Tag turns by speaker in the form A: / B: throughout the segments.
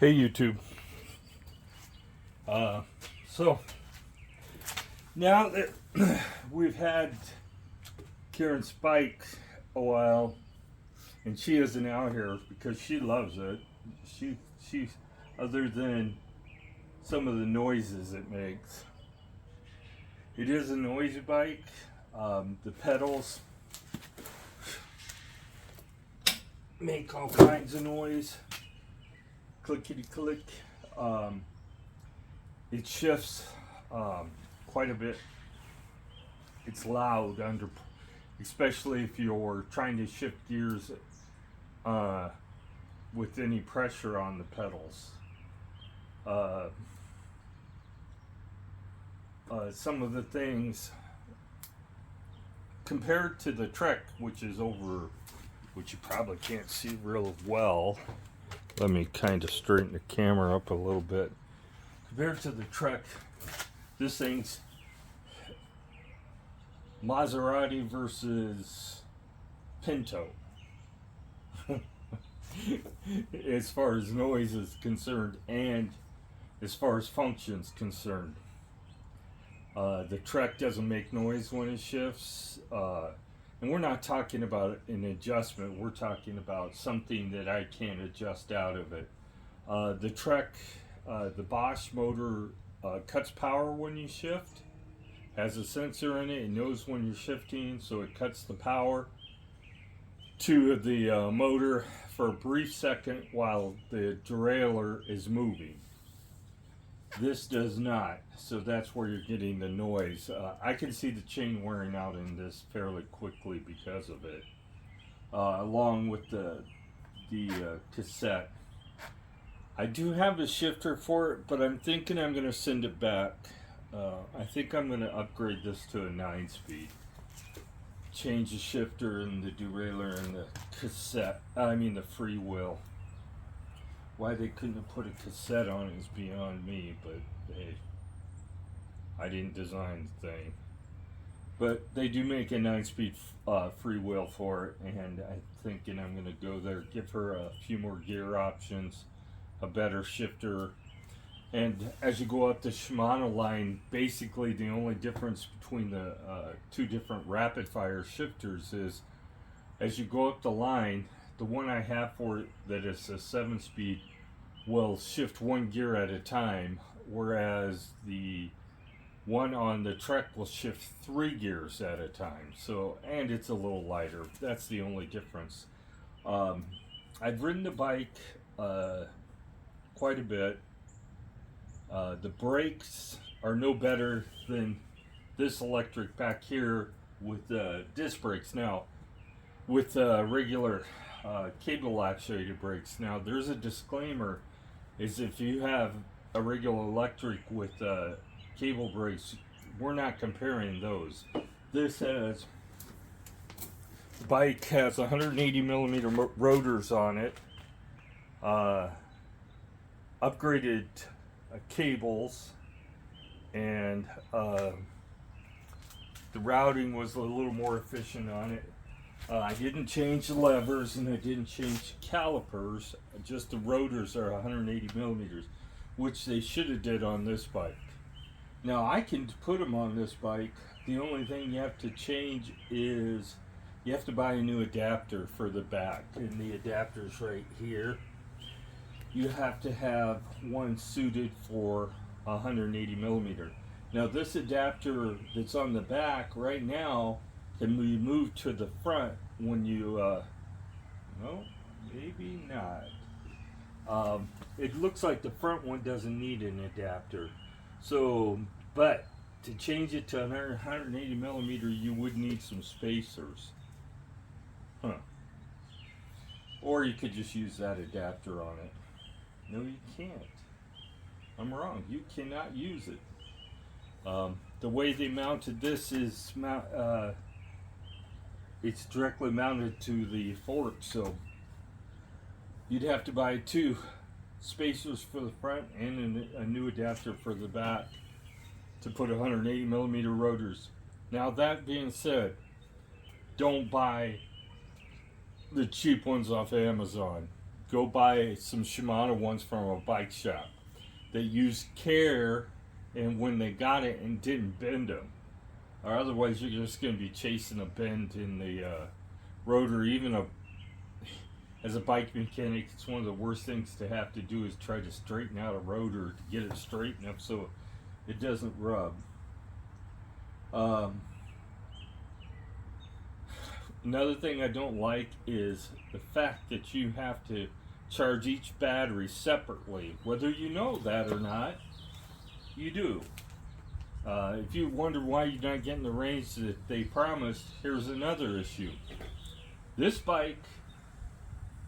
A: Hey YouTube. So now that we've had Karen Spike a while, and she isn't out here because she loves it. She other than some of the noises it makes, it is a noisy bike. The pedals make all kinds of noise, clickety click. It shifts quite a bit. It's loud especially if you're trying to shift gears with any pressure on the pedals. Some of the things compared to the Trek, which you probably can't see real well. Let me kind of straighten the camera up a little bit. Compared to the Trek, this thing's Maserati versus Pinto. As far as noise is concerned and as far as functions concerned. The Trek doesn't make noise when it shifts. And we're not talking about an adjustment. We're talking about something that I can't adjust out of it. The Trek, the Bosch motor cuts power when you shift. Has a sensor in it. It knows when you're shifting, so it cuts the power to the motor for a brief second while the derailleur is moving. This does not, so that's where you're getting the noise. I can see the chain wearing out in this fairly quickly because of it, along with the cassette. I do have a shifter for it, but I'm thinking I'm going to send it back. I think I'm going to upgrade this to a 9-speed. Change the shifter and the derailleur and the cassette. I mean the free wheel. Why they couldn't have put a cassette on is beyond me, but hey, I didn't design the thing. But they do make a 9-speed free wheel for it, and I'm thinking I'm going to go there, give her a few more gear options, a better shifter. And as you go up the Shimano line, basically the only difference between the two different rapid fire shifters is as you go up the line, the one I have for it that is a 7-speed will shift one gear at a time, whereas the one on the Trek will shift 3 gears at a time. So, and it's a little lighter. That's the only difference. I've ridden the bike quite a bit. The brakes are no better than this Lectric back here with disc brakes. Now, with regular cable actuated brakes. Now, there's a disclaimer: is if you have a regular Lectric with cable brakes, we're not comparing those. This has the bike has 180 millimeter rotors on it. Upgraded cables, and the routing was a little more efficient on it. I didn't change the levers and I didn't change calipers, just the rotors are 180 millimeters, which they should have did on this bike. Now I can put them on this bike. The only thing you have to change is you have to buy a new adapter for the back, and the adapter's right here. You have to have one suited for 180 millimeter. Now this adapter that's on the back right now can be moved to the front when you, no, maybe not. It looks like the front one doesn't need an adapter. So, but to change it to 180 millimeter, you would need some spacers. Huh. Or you could just use that adapter on it. No, you can't. I'm wrong. You cannot use it. The way they mounted this is it's directly mounted to the fork, so you'd have to buy 2 spacers for the front and a new adapter for the back to put 180 millimeter rotors. Now that being said, don't buy the cheap ones off Amazon. go buy some Shimano ones from a bike shop that used care and when they got it and didn't bend them. Or otherwise you're just going to be chasing a bend in the rotor. Even as a bike mechanic, it's one of the worst things to have to do is try to straighten out a rotor to get it straightened up so it doesn't rub. Another thing I don't like is the fact that you have to charge each battery separately. Whether you know that or not, you do. If you wonder why you're not getting the range that they promised, here's another issue. This bike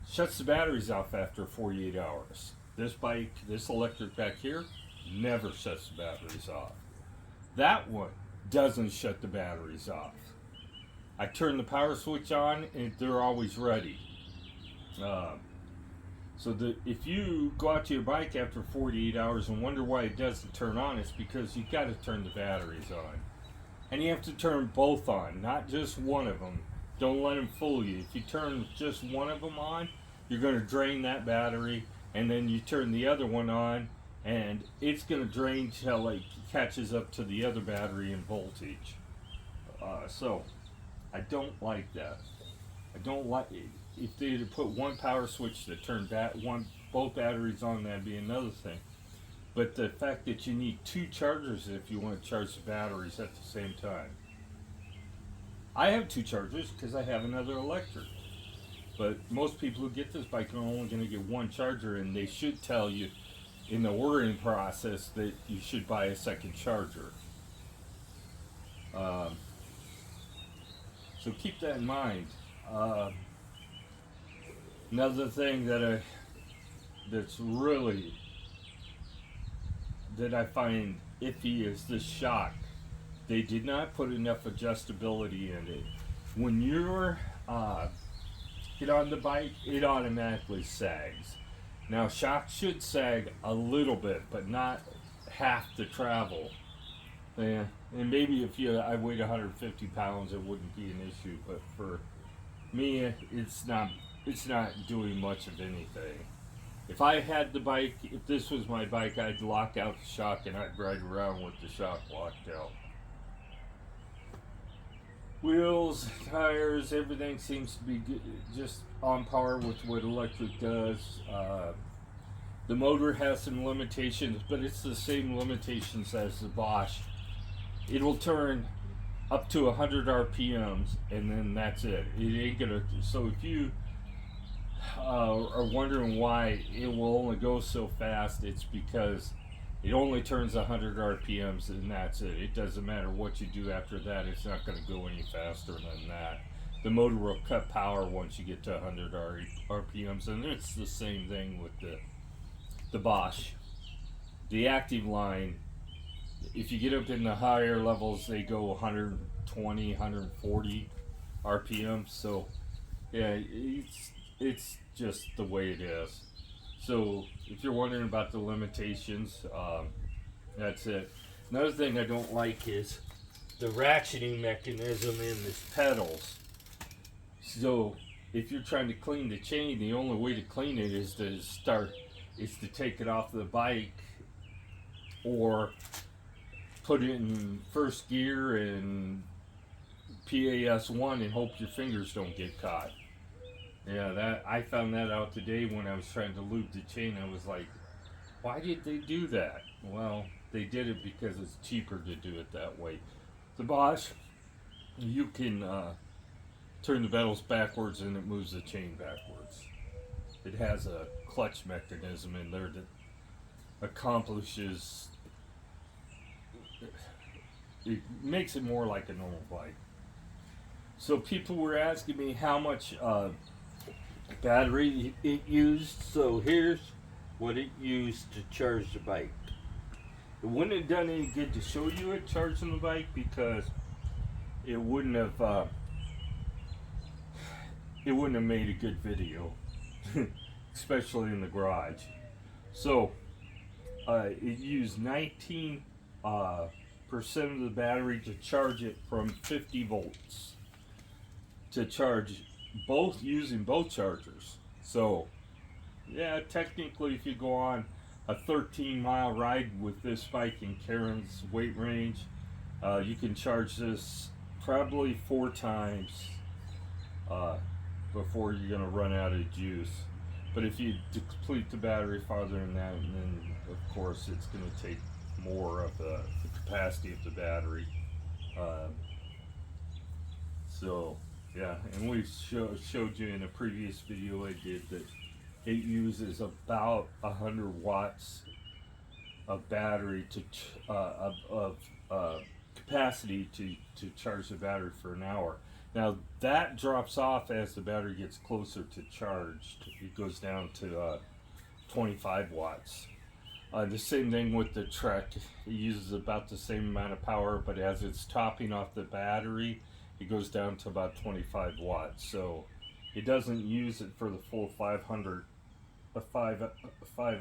A: shuts the batteries off after 48 hours. This bike, this Lectric back here, never shuts the batteries off. That one doesn't shut the batteries off. I turn the power switch on and they're always ready. So if you go out to your bike after 48 hours and wonder why it doesn't turn on, it's because you've got to turn the batteries on. And you have to turn both on, not just one of them. Don't let them fool you. If you turn just one of them on, you're going to drain that battery, and then you turn the other one on, and it's going to drain till it catches up to the other battery in voltage. So I don't like that. I don't like it. If they had put one power switch that turned both batteries on, that'd be another thing. But the fact that you need two chargers if you want to charge the batteries at the same time. I have two chargers because I have another Lectric. But most people who get this bike are only going to get one charger, and they should tell you in the ordering process that you should buy a second charger. So keep that in mind. Another thing that I find iffy is the shock. They did not put enough adjustability in it. When you're get on the bike, it automatically sags. Now shocks should sag a little bit, but not half the travel. Yeah, and maybe if I weighed 150 pounds, it wouldn't be an issue. But for me, it's not doing much of anything. If I had the bike, if this was my bike, I'd lock out the shock and I'd ride around with the shock locked out. Wheels, tires, everything seems to be good, just on par with what Lectric does. The motor has some limitations, but it's the same limitations as the Bosch. It'll turn up to 100 RPMs, and then that's it. It ain't gonna. So if you are wondering why it will only go so fast, it's because it only turns 100 RPMs, and that's it. It doesn't matter what you do after that. It's not going to go any faster than that. The motor will cut power once you get to 100 RPMs, and it's the same thing with the Bosch. The active line, if you get up in the higher levels, they go 120, 140 RPMs. So, yeah, it's just the way it is. So, if you're wondering about the limitations, that's it. Another thing I don't like is the ratcheting mechanism in the pedals. So, if you're trying to clean the chain, the only way to clean it is to take it off the bike or put it in first gear and PAS1 and hope your fingers don't get caught. Yeah, I found that out today when I was trying to lube the chain. I was like, why did they do that? Well, they did it because it's cheaper to do it that way. The Bosch, you can turn the pedals backwards and it moves the chain backwards. It has a clutch mechanism in there that accomplishes, it makes it more like a normal bike. So people were asking me how much battery it used. So here's what it used to charge the bike. It wouldn't have done any good to show you it charging the bike because it wouldn't have made a good video, especially in the garage. So it used 19% of the battery to charge it from 50 volts to charge both, using both chargers. So Yeah, technically, if you go on a 13-mile ride with this bike in Karen's weight range, you can charge this probably 4 times uh, before you're going to run out of juice. But if you deplete the battery farther than that, then of course it's going to take more of the capacity of the battery. Uh, so, yeah, and we showed you in a previous video I did that it uses about 100 watts of battery of capacity to charge the battery for an hour. Now that drops off as the battery gets closer to charged. It goes down to 25 watts. The same thing with the Trek. It uses about the same amount of power, but as it's topping off the battery, it goes down to about 25 watts. So it doesn't use it for the full 5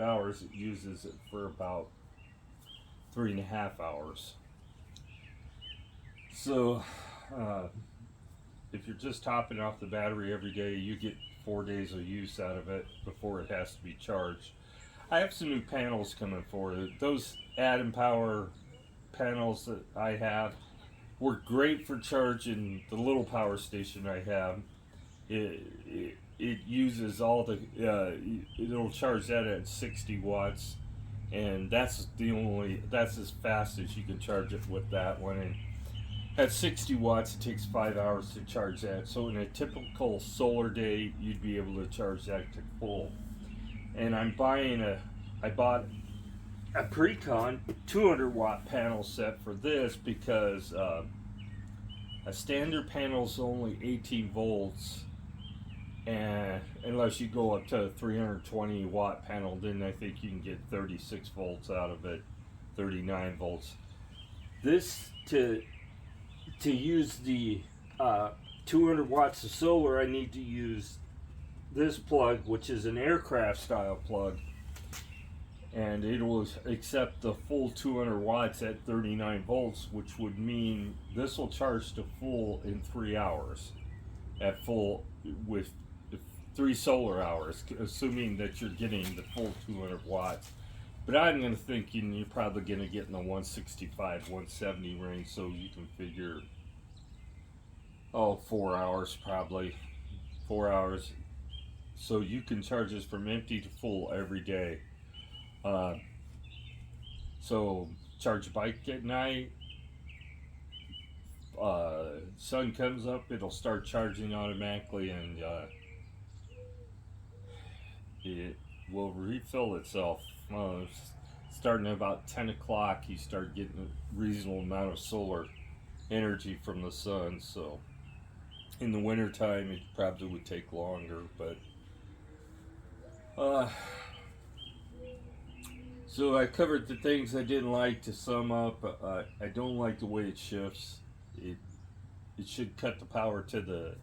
A: hours. It uses it for about 3.5 hours. So if you're just topping off the battery every day, you get 4 days of use out of it before it has to be charged. I have some new panels coming for it. Those Atom Power panels that I have work great for charging the little power station I have. It uses all the it'll charge that at 60 watts, and that's as fast as you can charge it with that one. And at 60 watts, it takes 5 hours to charge that. So in a typical solar day, you'd be able to charge that to full. And I bought a Precon 200 watt panel set for this because a standard panel is only 18 volts, and unless you go up to a 320 watt panel, then I think you can get 36 volts out of it, 39 volts. This to use the 200 watts of solar, I need to use this plug, which is an aircraft style plug, and it will accept the full 200 watts at 39 volts, which would mean this will charge to full in 3 hours at full with 3 solar hours, assuming that you're getting the full 200 watts. But I'm going to think you're probably going to get in the 165, 170 range, so you can figure, 4 hours probably. 4 hours. So you can charge this from empty to full every day. So charge your bike at night. Sun comes up, it'll start charging automatically, and it will refill itself. Starting at about 10 o'clock, you start getting a reasonable amount of solar energy from the sun. So in the wintertime, it probably would take longer, but so I covered the things I didn't like. To sum up, I don't like the way it shifts. It should cut the power to the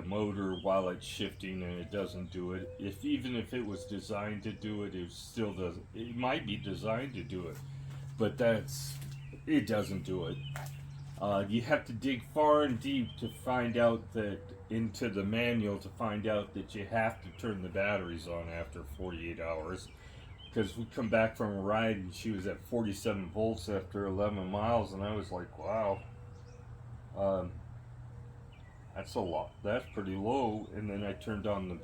A: motor while it's shifting, and it doesn't do it. Even if it was designed to do it, it still doesn't. It might be designed to do it, but it doesn't do it. You have to dig far and deep to find out that into the manual to find out that you have to turn the batteries on after 48 hours. Because we come back from a ride and she was at 47 volts after 11 miles, and I was like, wow, that's a lot. That's pretty low. And then I turned on the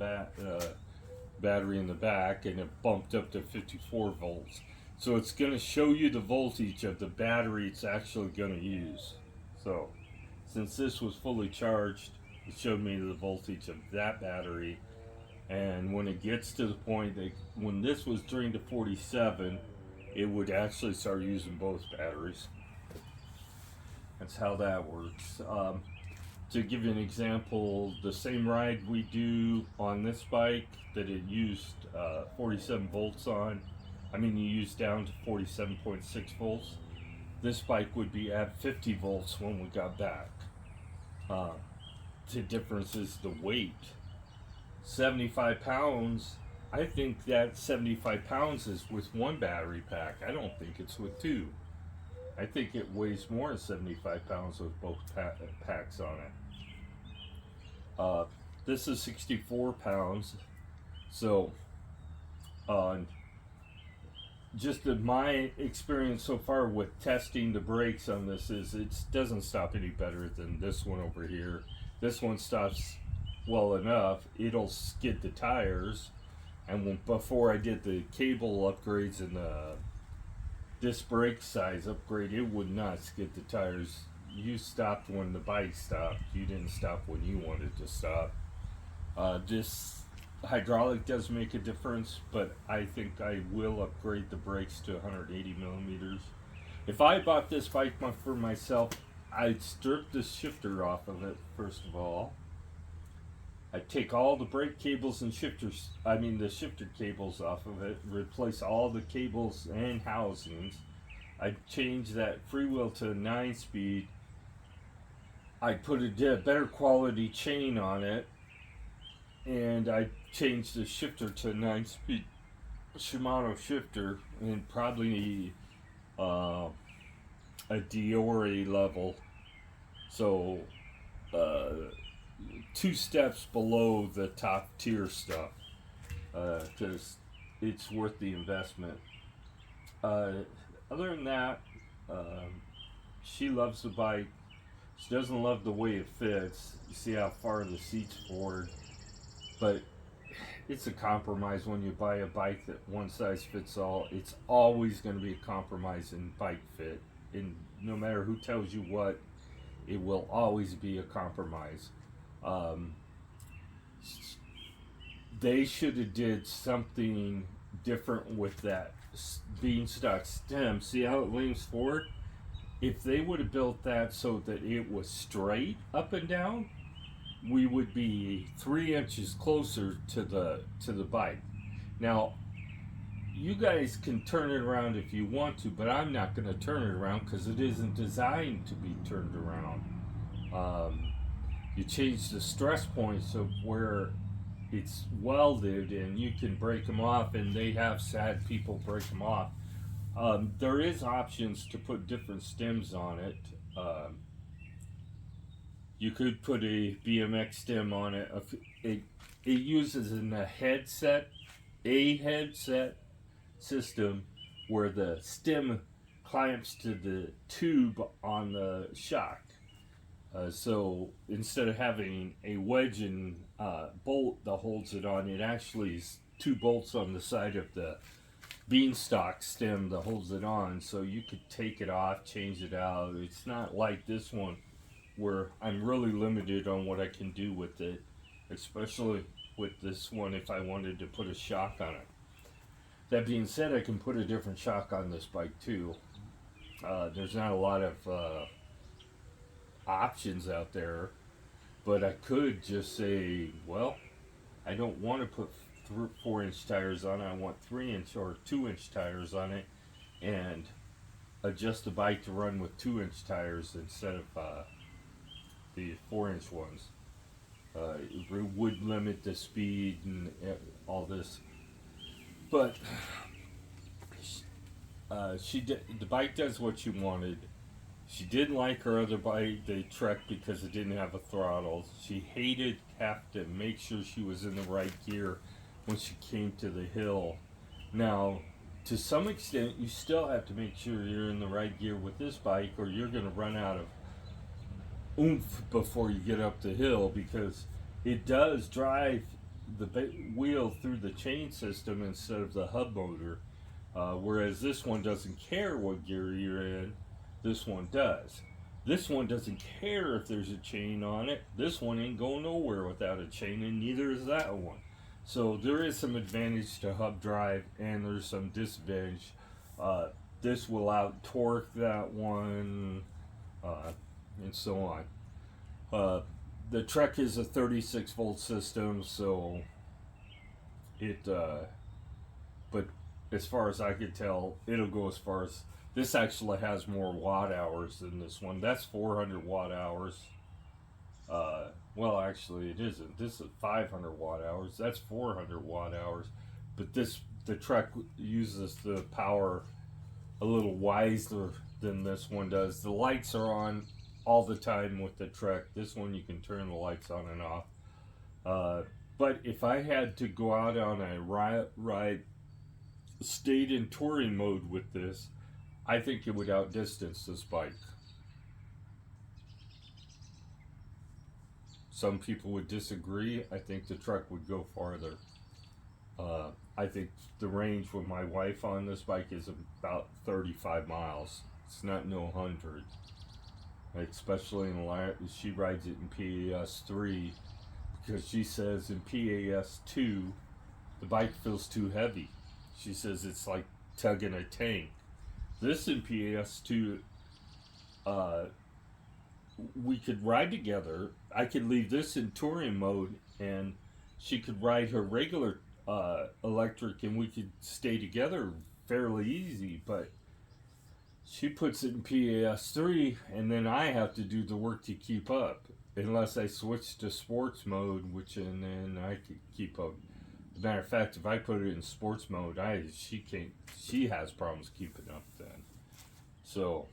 A: battery in the back, and it bumped up to 54 volts. So it's going to show you the voltage of the battery it's actually going to use. So since this was fully charged, it showed me the voltage of that battery. And when it gets to the point that when this was drained to 47, it would actually start using both batteries. That's how that works. To give you an example, the same ride we do on this bike that it used 47 volts on, you used down to 47.6 volts. This bike would be at 50 volts when we got back. The difference is the weight. 75 pounds, I think that 75 pounds is with one battery pack. I don't think it's with two. I think it weighs more than 75 pounds with both packs on it. This is 64 pounds. So, uh, just my experience so far with testing the brakes on this is it doesn't stop any better than this one over here. This one stops well enough. It'll skid the tires. And before I did the cable upgrades and the disc brake size upgrade, it would not skid the tires. You stopped when the bike stopped. You didn't stop when you wanted to stop. This hydraulic does make a difference, but I think I will upgrade the brakes to 180 millimeters. If I bought this bike for myself, I'd strip the shifter off of it first of all. I'd take all the brake cables and the shifter cables off of it, replace all the cables and housings. I'd change that freewheel to a 9 speed. I'd put a better quality chain on it, and I changed the shifter to a 9 speed Shimano shifter and probably a Diori level. So, 2 steps below the top tier stuff, because it's worth the investment. Other than that, she loves the bike. She doesn't love the way it fits. You see how far the seat's forward. But it's a compromise when you buy a bike that one size fits all. It's always going to be a compromise in bike fit. And no matter who tells you what, it will always be a compromise. They should have did something different with that beanstalk stem. See how it leans forward? If they would have built that so that it was straight up and down, we would be 3 inches closer to the bike. Now, you guys can turn it around if you want to, but I'm not going to turn it around because it isn't designed to be turned around. You change the stress points of where it's welded, and you can break them off, and they have sad people break them off. There is options to put different stems on it. You could put a BMX stem on it. It uses a headset system where the stem clamps to the tube on the shock. So instead of having a wedge and bolt that holds it on, it actually is 2 bolts on the side of the beanstalk stem that holds it on. So you could take it off, change it out. It's not like this one where I'm really limited on what I can do with it, especially with this one if I wanted to put a shock on it. That being said, I can put a different shock on this bike too. There's not a lot of options out there, but I could just say, well, I don't want to put 4-inch tires on it. I want 3-inch or 2-inch tires on it, and adjust the bike to run with 2-inch tires instead of the 4-inch ones. It would limit the speed and all this, but the bike does what you wanted. She didn't like her other bike, the Trek, because it didn't have a throttle. She hated having to make sure she was in the right gear when she came to the hill. Now, to some extent, you still have to make sure you're in the right gear with this bike, or you're going to run out of oomph before you get up the hill, because it does drive the wheel through the chain system instead of the hub motor. Whereas this one doesn't care what gear you're in. This one does. This one doesn't care if there's a chain on it. This one ain't going nowhere without a chain, and neither is that one. So there is some advantage to hub drive, and there's some disadvantage. This will out torque that one, and so on. The Trek is a 36 volt system, so it, but as far as I could tell, it'll go as far as, this actually has more watt hours than this one. That's 400 watt hours. Well, actually, it isn't. This is 500 watt hours. That's 400 watt hours. But the Trek uses the power a little wiser than this one does. The lights are on all the time with the Trek. This one you can turn the lights on and off. But if I had to go out on a ride, stayed in touring mode with this, I think it would outdistance this bike. Some people would disagree. I think the truck would go farther. I think the range with my wife on this bike is about 35 miles. It's not no 100. Especially she rides it in PAS 3 because she says in PAS 2 the bike feels too heavy. She says it's like tugging a tank. This in PAS 2, we could ride together. I could leave this in touring mode and she could ride her regular electric and we could stay together fairly easy. But she puts it in PAS 3 and then I have to do the work to keep up. Unless I switch to sports mode, and then I could keep up. As a matter of fact, if I put it in sports mode, she has problems keeping up then. So,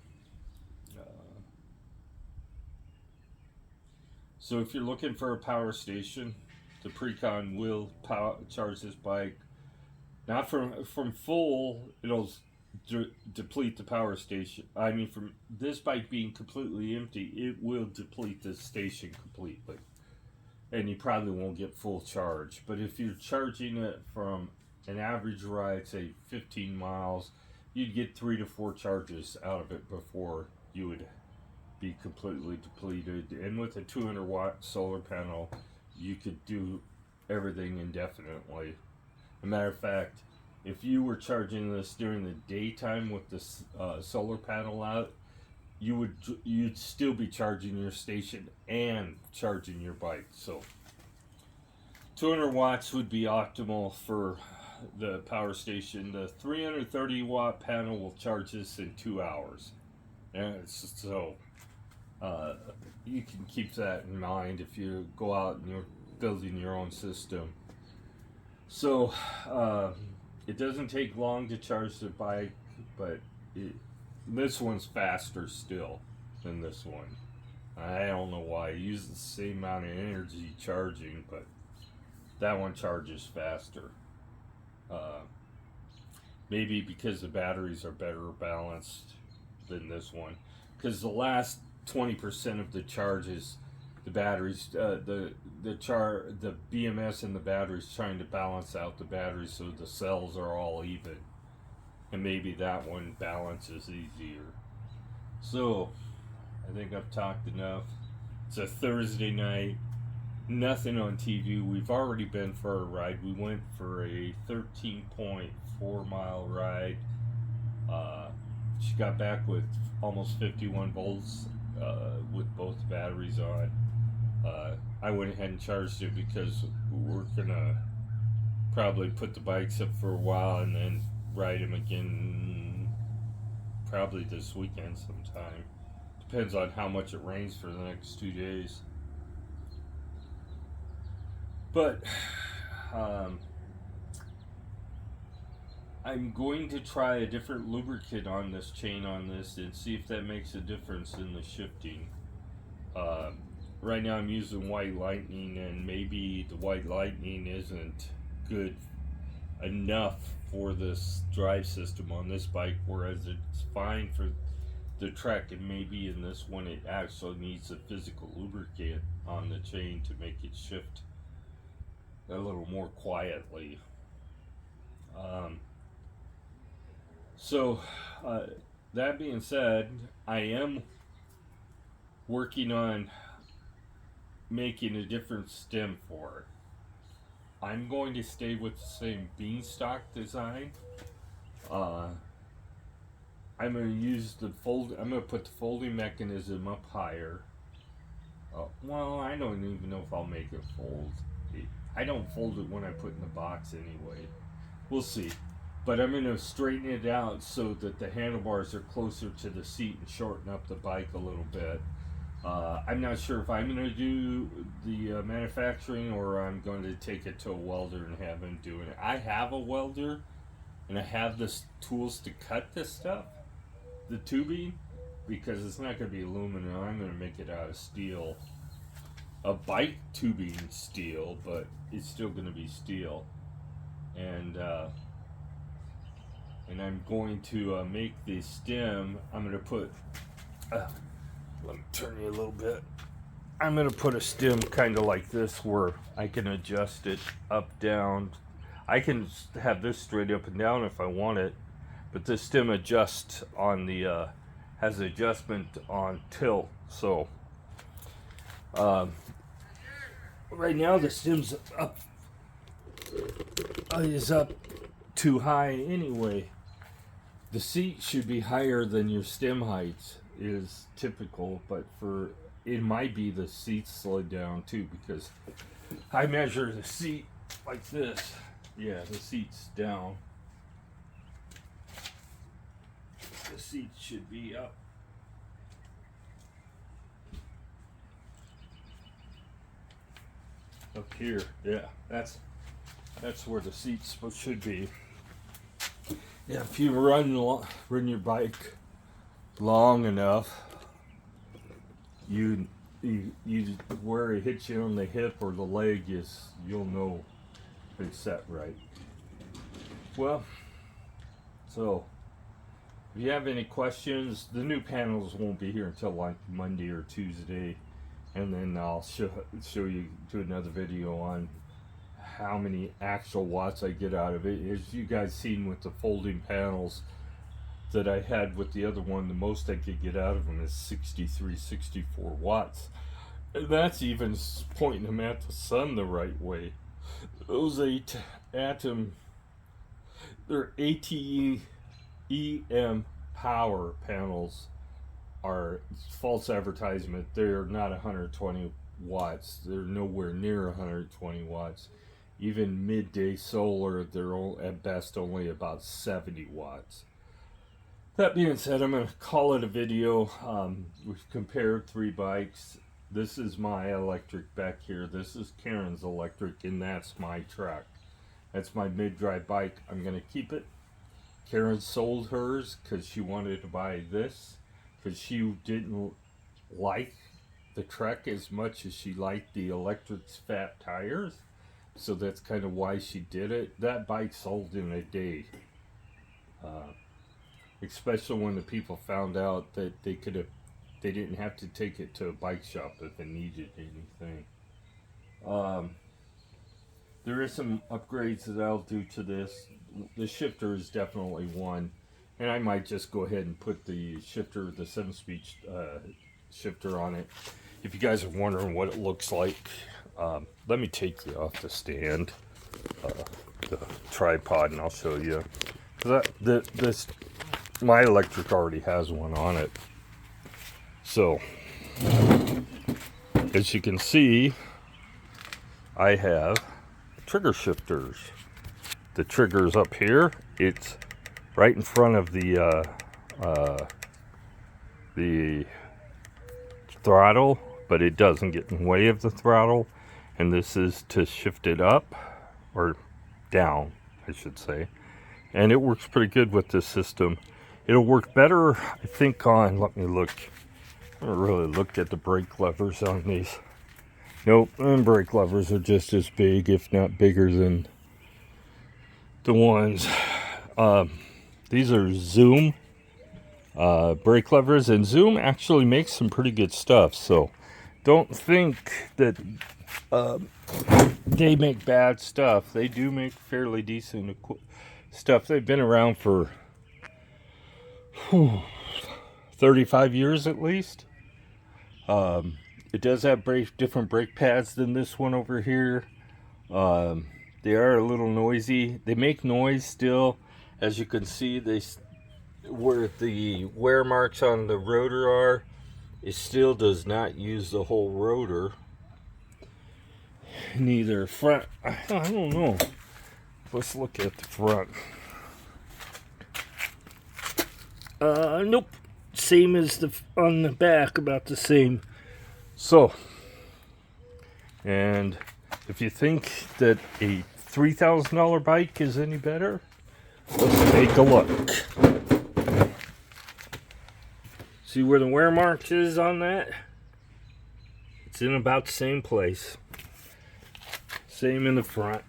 A: so if you're looking for a power station, the Precon will charge this bike. Not from full, it'll deplete the power station. I mean, from this bike being completely empty, it will deplete the station completely. And you probably won't get full charge. But if you're charging it from an average ride, say 15 miles, you'd get 3 to 4 charges out of it before you would be completely depleted. And with a 200-watt solar panel, you could do everything indefinitely. As a matter of fact, if you were charging this during the daytime with the solar panel out, you'd still be charging your station and charging your bike. So 200 watts would be optimal for the power station. The 330 watt panel will charge this in 2 hours. And so you can keep that in mind if you go out and you're building your own system. So it doesn't take long to charge the bike, but this one's faster still than this one. I don't know why. It uses the same amount of energy charging, but that one charges faster. Maybe because the batteries are better balanced than this one. Because the last 20% of the charges, the batteries, the BMS and the batteries trying to balance out the batteries so the cells are all even. And maybe that one balances easier. So, I think I've talked enough. It's a Thursday night. Nothing on TV. We've already been for a ride. We went for a 13.4 mile ride. She got back with almost 51 volts with both batteries on. I went ahead and charged it because we're gonna probably put the bikes up for a while and then ride them again probably this weekend sometime. Depends on how much it rains for the next 2 days. But I'm going to try a different lubricant on this chain on this and see if that makes a difference in the shifting. Right now I'm using White Lightning, and maybe the White Lightning isn't good enough for this drive system on this bike, whereas it's fine for the Trek, and maybe in this one it actually needs a physical lubricant on the chain to make it shift a little more quietly. So that being said, I am working on making a different stem for it. I'm going to stay with the same beanstalk design. I'm going to use I'm going to put the folding mechanism up higher. Well, I don't even know if I'll make it fold. I don't fold it when I put it in the box anyway. We'll see. But I'm going to straighten it out so that the handlebars are closer to the seat and shorten up the bike a little bit. I'm not sure if I'm going to do the manufacturing or I'm going to take it to a welder and have him do it. I have a welder and I have the tools to cut this stuff, the tubing, because it's not going to be aluminum. I'm going to make it out of steel. a bike tubing steel, but it's still going to be steel. And I'm going to make the stem. I'm going to put. Let me turn you a little bit. I'm going to put a stem kind of like this, where I can adjust it up, down. I can have this straight up and down if I want it, but this stem adjusts on the has adjustment on tilt. So right now the stem's up is up too high anyway. The seat should be higher than your stem height is typical, but for it might be the seat slid down too, because I measure the seat like this. Yeah, the seat's down. The seat should be up. Up here, yeah, that's where the seats should be. Yeah, if you run your bike long enough, you where it hits you on the hip or the leg you'll know it's set right. Well, so if you have any questions, the new panels won't be here until like Monday or Tuesday, and then I'll show you, do another video on how many actual watts I get out of it. As you guys seen with the folding panels that I had with the other one, the most I could get out of them is 63, 64 watts. And that's even pointing them at the sun the right way. Those they're ATEM power panels are false advertisement. They're not 120 watts. They're nowhere near 120 watts. Even midday solar, they're at best only about 70 watts. That being said, I'm going to call it a video. We've compared 3 bikes. This is my Lectric back here. This is Karen's Lectric, and that's my truck. That's my mid-drive bike. I'm going to keep it. Karen sold hers because she wanted to buy this, because she didn't like the Trek as much as she liked the Lectric's fat tires. So that's kind of why she did it. That bike sold in a day. Especially when the people found out that they didn't have to take it to a bike shop if they needed anything. There is some upgrades that I'll do to this. The shifter is definitely one, and I might just go ahead and put the shifter, the 7-speed shifter on it. If you guys are wondering what it looks like, let me take you off the stand, the tripod, and I'll show you. My Lectric already has one on it. So, as you can see, I have trigger shifters. The trigger's up here. It's right in front of the throttle, but it doesn't get in the way of the throttle. And this is to shift it up, or down, I should say. And it works pretty good with this system. It'll work better, I think, on, let me look. I haven't really looked at the brake levers on these. Nope, and brake levers are just as big, if not bigger than the ones. These are Zoom brake levers, and Zoom actually makes some pretty good stuff. So don't think that they make bad stuff. They do make fairly decent stuff. They've been around for 35 years at least. It does have different brake pads than this one over here. They are a little noisy. They make noise still. As you can see, where the wear marks on the rotor are, it still does not use the whole rotor. Neither front. I don't know. Let's look at the front. Nope. Same as on the back, about the same. So, and if you think that a $3,000 bike is any better, let's take a look. See where the wear marks is on that? It's in about the same place. Same in the front.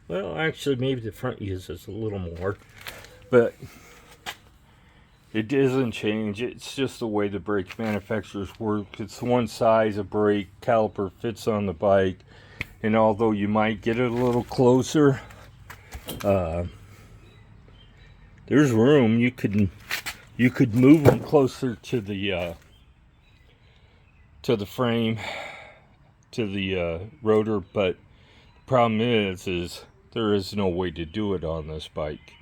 A: Well, actually, maybe the front uses a little more, but it doesn't change. It's just the way the brake manufacturers work. It's one size of brake caliper fits on the bike, and although you might get it a little closer, there's room. You could move them closer to the frame, to the rotor, but the problem is there is no way to do it on this bike.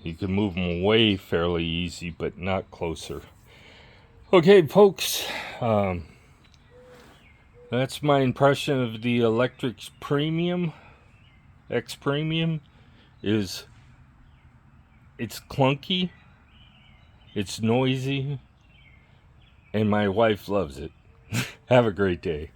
A: You can move them away fairly easy, but not closer. Okay, folks, that's my impression of the Lectric Premium, xpremium. It's clunky, it's noisy, and my wife loves it. Have a great day.